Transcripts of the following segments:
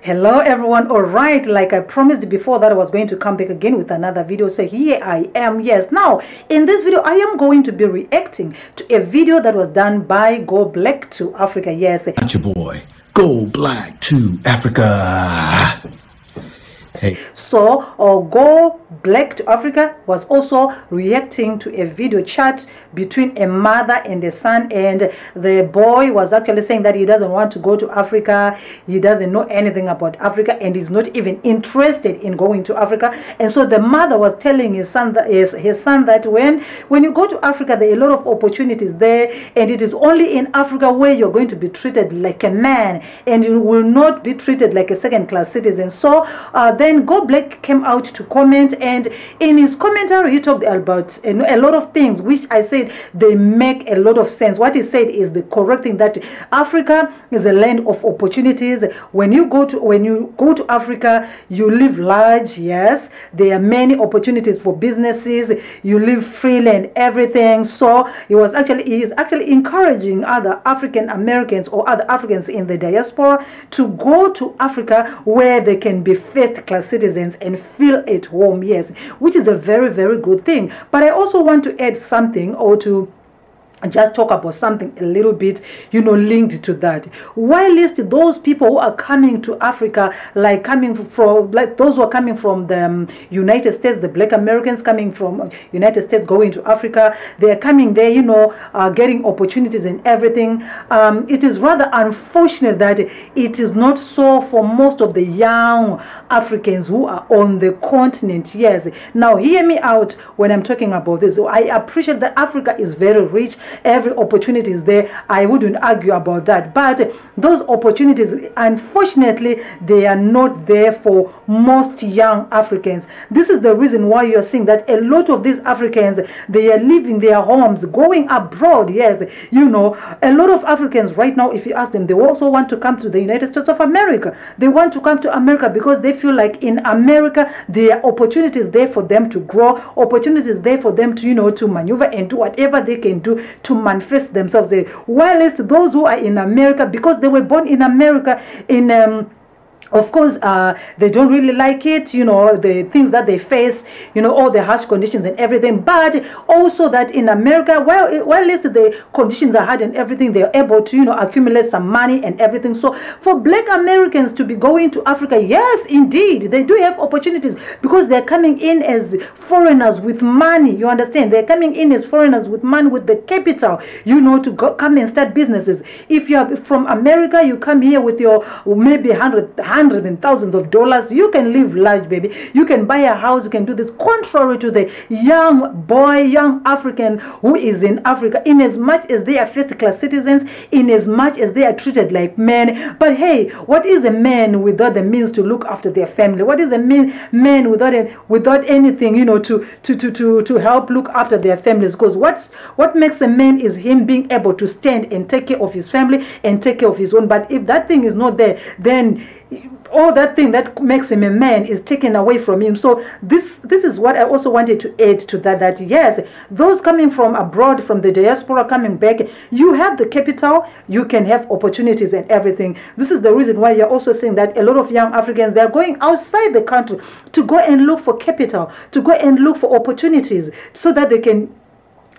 Hello everyone. All right, like I promised before that I was going to come back again with another video, so here I am. Yes, now in this video I am going to be reacting to a video that was done by GoBlack to Africa. Yes, that's your boy GoBlack to Africa. Hey. So GoBlack to Africa was also reacting to a video chat between a mother and a son, and the boy was actually saying that he doesn't want to go to Africa, he doesn't know anything about Africa, and he's not even interested in going to Africa. And so the mother was telling his son that when you go to Africa, there are a lot of opportunities there, and it is only in Africa where you're going to be treated like a man, and you will not be treated like a second-class citizen. So then GoBlack came out to comment, and in his commentary he talked about a lot of things which I said they make a lot of sense. What he said is the correct thing, that Africa is a land of opportunities. When you go to Africa, you live large. Yes, there are many opportunities for businesses, you live freely and everything. So he is actually encouraging other African Americans or other Africans in the diaspora to go to Africa where they can be first-class citizens and feel at home. Yes, which is a very, very good thing. But I also want to add something, or to just talk about something a little bit, linked to that. Whilst those people who are coming to Africa, like those who are coming from the United States, the Black Americans coming from United States going to Africa, they are coming there, getting opportunities and everything. It is rather unfortunate that it is not so for most of the young Africans who are on the continent. Yes, now hear me out when I'm talking about this. I appreciate that Africa is very rich. Every opportunity is there. I wouldn't argue about that. But those opportunities, unfortunately, they are not there for most young Africans. This is the reason why you're seeing that a lot of these Africans, they are leaving their homes, going abroad. Yes, a lot of Africans right now, if you ask them, they also want to come to the United States of America. They want to come to America because they feel like in America, there are opportunities there for them to grow, opportunities there for them to, to maneuver and do whatever they can do to manifest themselves there. Whilst those who are in America, because they were born in America, of course, they don't really like it, the things that they face, all the harsh conditions and everything. But also that in America, while the conditions are hard and everything, they're able to, accumulate some money and everything. So for Black Americans to be going to Africa, yes, indeed, they do have opportunities because they're coming in as foreigners with money. You understand? They're coming in as foreigners with money, with the capital, to come and start businesses. If you are from America, you come here with your maybe hundreds and thousands of dollars, you can live large, baby. You can buy a house, you can do this. Contrary to the young African who is in Africa, in as much as they are first-class citizens, in as much as they are treated like men. But hey, what is a man without the means to look after their family? What is a man without anything, to help look after their families? Because what makes a man is him being able to stand and take care of his family and take care of his own. But if that thing is not there, then all that thing that makes him a man is taken away from him. So this is what I also wanted to add to that yes, those coming from abroad, from the diaspora, coming back, you have the capital, you can have opportunities and everything. This is the reason why you're also seeing that a lot of young Africans, they're going outside the country to go and look for capital, to go and look for opportunities, so that they can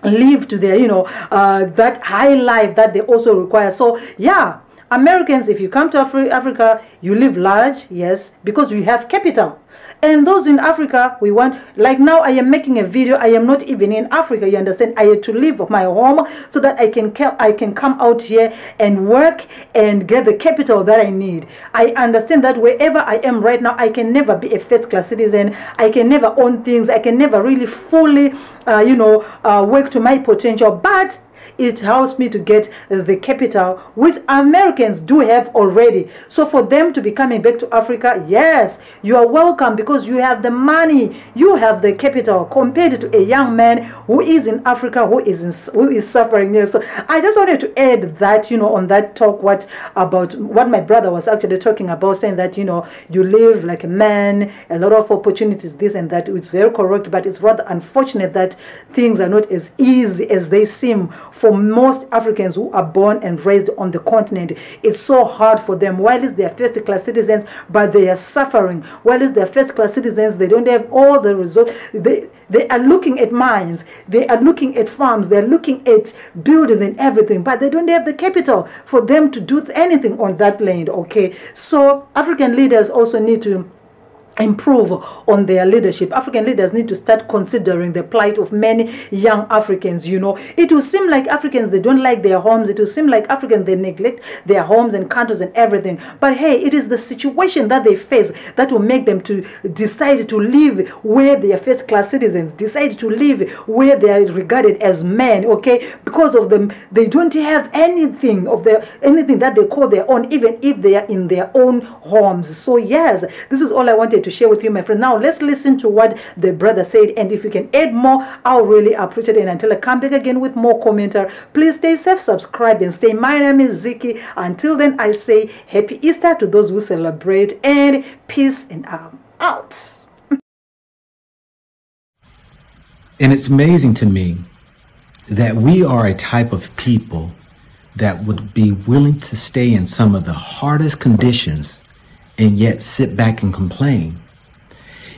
live to their that high life that they also require. So yeah, Americans, if you come to Africa, you live large, yes, because we have capital. And those in Africa, we want, like now I am making a video, I am not even in Africa, you understand? I had to leave my home so that I can come out here and work and get the capital that I need. I understand that wherever I am right now, I can never be a first-class citizen. I can never own things. I can never really fully, work to my potential. But it helps me to get the capital, which Americans do have already. So for them to be coming back to Africa, yes, you are welcome, because you have the money, you have the capital, compared to a young man who is in Africa, who is suffering here. So I just wanted to add that, on that talk, about what my brother was actually talking about, saying that, you live like a man, a lot of opportunities, this and that. It's very correct, but it's rather unfortunate that things are not as easy as they seem for most Africans who are born and raised on the continent. It's so hard for them. While it's their first class citizens, but they are suffering. While it's their first class citizens, they don't have all the results. They are looking at mines, they are looking at farms, they're looking at buildings and everything, but they don't have the capital for them to do anything on that land. Okay, so African leaders also need to improve on their leadership. African leaders need to start considering the plight of many young Africans. You know, it will seem like Africans, they don't like their homes. It will seem like Africans, they neglect their homes and countries and everything. But hey, it is the situation that they face that will make them to decide to live where they are first class citizens, decide to live where they are regarded as men. Okay, because of them, they don't have anything that they call their own, even if they are in their own homes. So yes, this is all I wanted to share with you, my friend. Now let's listen to what the brother said, and if you can add more, I'll really appreciate it. And until I come back again with more commentary, please stay safe, subscribe, and stay. My name is Ziki. Until then, I say happy Easter to those who celebrate, and peace, and I'm out. And it's amazing to me that we are a type of people that would be willing to stay in some of the hardest conditions and yet sit back and complain.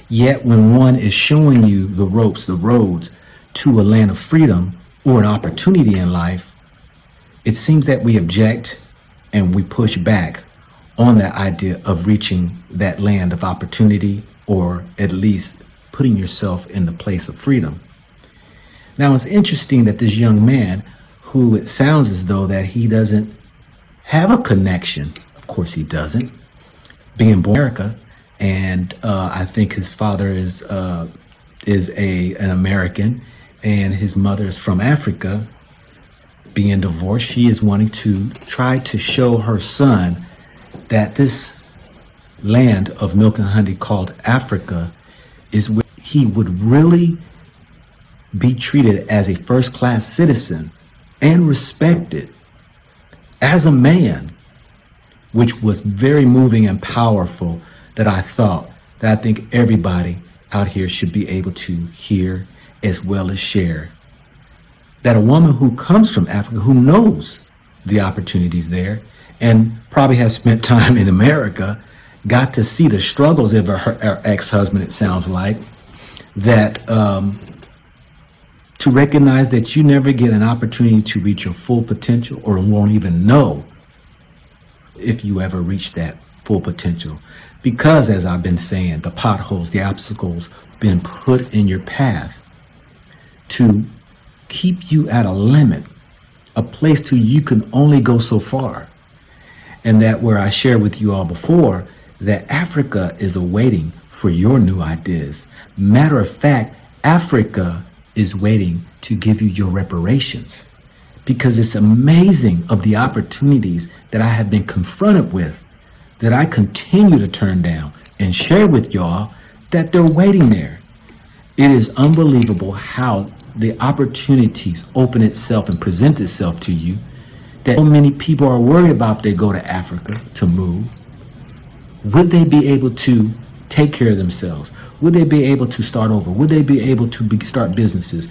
Yet when one is showing you the ropes, the roads to a land of freedom or an opportunity in life, it seems that we object and we push back on that idea of reaching that land of opportunity, or at least putting yourself in the place of freedom. Now, it's interesting that this young man, who it sounds as though that he doesn't have a connection, of course he doesn't, being born in America, and I think his father is an American, and his mother is from Africa. Being divorced, she is wanting to try to show her son that this land of milk and honey called Africa is where he would really be treated as a first-class citizen and respected as a man, which was very moving and powerful, that I think everybody out here should be able to hear as well as share. That a woman who comes from Africa, who knows the opportunities there and probably has spent time in America, got to see the struggles of her ex-husband, it sounds like, that to recognize that you never get an opportunity to reach your full potential, or won't even know if you ever reach that full potential, because, as I've been saying, the potholes, the obstacles been put in your path to keep you at a limit, a place to you can only go so far. And that, where I shared with you all before, that Africa is awaiting for your new ideas. Matter of fact, Africa is waiting to give you your reparations, because it's amazing of the opportunities that I have been confronted with, that I continue to turn down and share with y'all, that they're waiting there. It is unbelievable how the opportunities open itself and present itself to you, that so many people are worried about if they go to Africa to move. Would they be able to take care of themselves? Would they be able to start over? Would they be able to start businesses?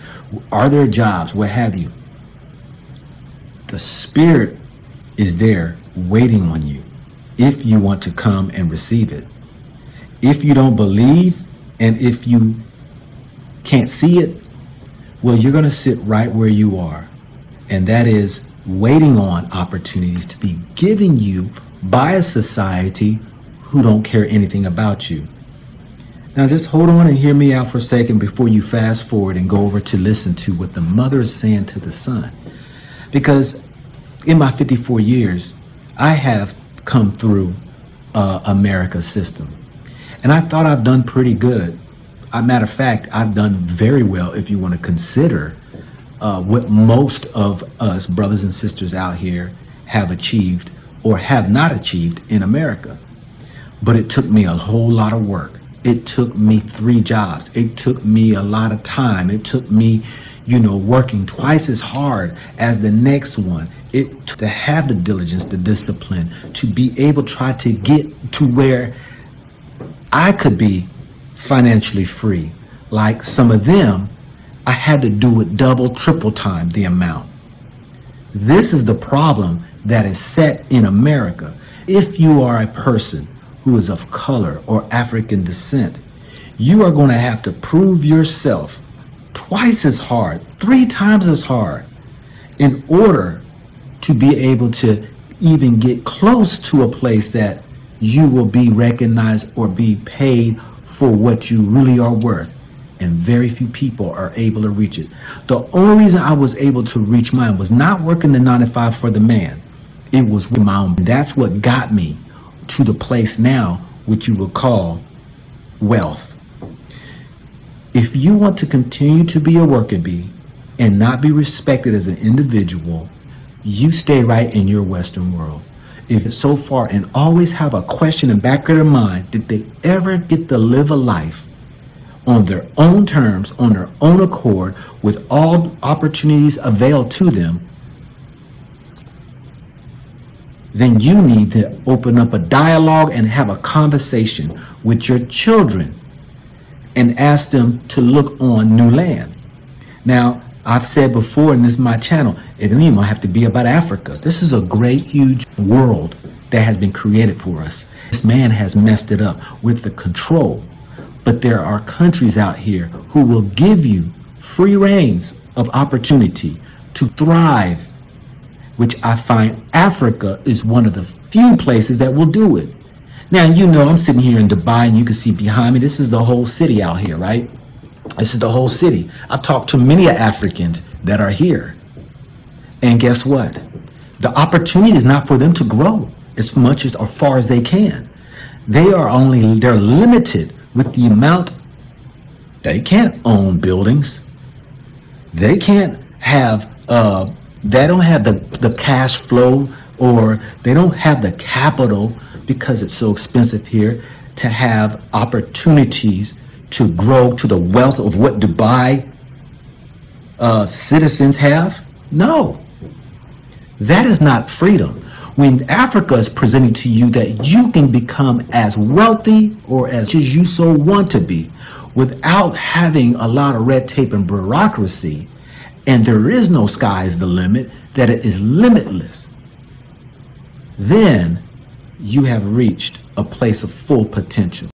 Are there jobs? What have you? The Spirit is there waiting on you if you want to come and receive it. If you don't believe, and if you can't see it, well, you're going to sit right where you are. And that is waiting on opportunities to be given you by a society who don't care anything about you. Now just hold on and hear me out for a second before you fast forward and go over to listen to what the mother is saying to the son. Because in my 54 years, I have come through America's system. And I thought I've done pretty good. Matter of fact, I've done very well if you want to consider what most of us brothers and sisters out here have achieved or have not achieved in America. But it took me a whole lot of work. It took me 3 jobs. It took me a lot of time. It took me, working twice as hard as the next one. It took to have the diligence, the discipline, to be able to try to get to where I could be financially free. Like some of them, I had to do it double, triple time the amount. This is the problem that is set in America. If you are a person who is of color or African descent, you are going to have to prove yourself twice as hard, 3 times as hard, in order to be able to even get close to a place that you will be recognized or be paid for what you really are worth. And very few people are able to reach it. The only reason I was able to reach mine was not working the 9 to 5 for the man. It was with my own. That's what got me to the place now, which you would call wealth. If you want to continue to be a worker bee and not be respected as an individual, you stay right in your Western world. If it's so far, and always have a question in the back of their mind, did they ever get to live a life on their own terms, on their own accord, with all opportunities availed to them? Then you need to open up a dialogue and have a conversation with your children and ask them to look on new land. Now, I've said before, and this is my channel, it don't even have to be about Africa. This is a great, huge world that has been created for us. This man has messed it up with the control. But there are countries out here who will give you free reins of opportunity to thrive, which I find Africa is one of the few places that will do it. Now, you know, I'm sitting here in Dubai, and you can see behind me, this is the whole city out here, right? This is the whole city. I've talked to many Africans that are here. And guess what? The opportunity is not for them to grow as much as far as they can. They're limited with the amount. They can't own buildings. They can't have, they don't have the cash flow, or they don't have the capital, because it's so expensive here, to have opportunities to grow to the wealth of what Dubai citizens have. No, that is not freedom. When Africa is presenting to you that you can become as wealthy or as you so want to be without having a lot of red tape and bureaucracy, and there is no sky is the limit, that it is limitless, then you have reached a place of full potential.